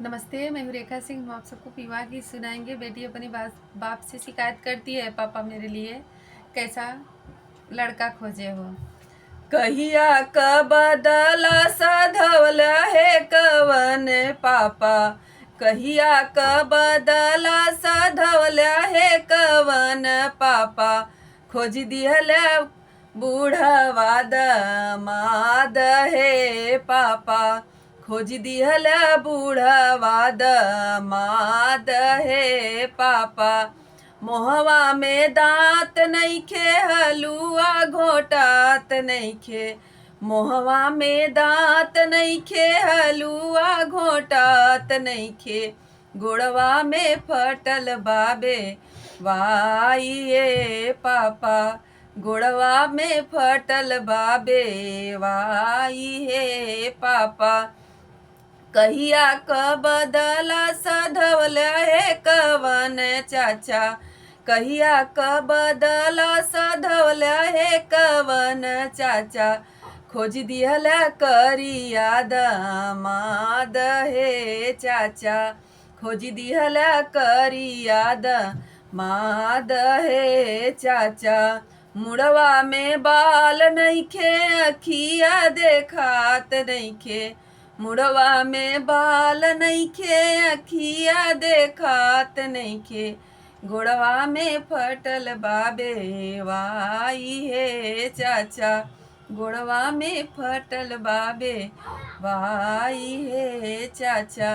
नमस्ते, मैं हूँ रेखा सिंह। हम आप सबको विवाह गीत सुनाएंगे। बेटी अपने बाप से शिकायत करती है, पापा मेरे लिए कैसा लड़का खोजे हो। कहिया क बदला सधवला है कवन पापा, कहिया क बदला सधवला है कवन पापा, खोज दिहला बूढ़वा दमाद है पापा, खोज दिहला बूढ़वा दमाद है पापा। मोहवा में दांत नइखे हलुआ घोटात नइखे, मोहवा में दांत नइखे हलुआ घोटात नइखे, गोड़वा में फटल बाबे वाइए पापा, गोड़वा में फटल बाबे वाइए पापा। कहिया क बदला सधवला है कवन चाचा, कहिया क बदला सधवला है कवन चाचा, खोज दिहला करिया दमाद हे चाचा, खोज दिहला करिया दमाद हे चाचा। मुड़वा में बाल नइखे अखिया देखात नइखे, मुड़वा में बाल नइखे अखिया देखात नइखे, गोड़वा में फटल बाबे वाई हे चाचा, गोड़वा में फटल बाबे वाई हे चाचा।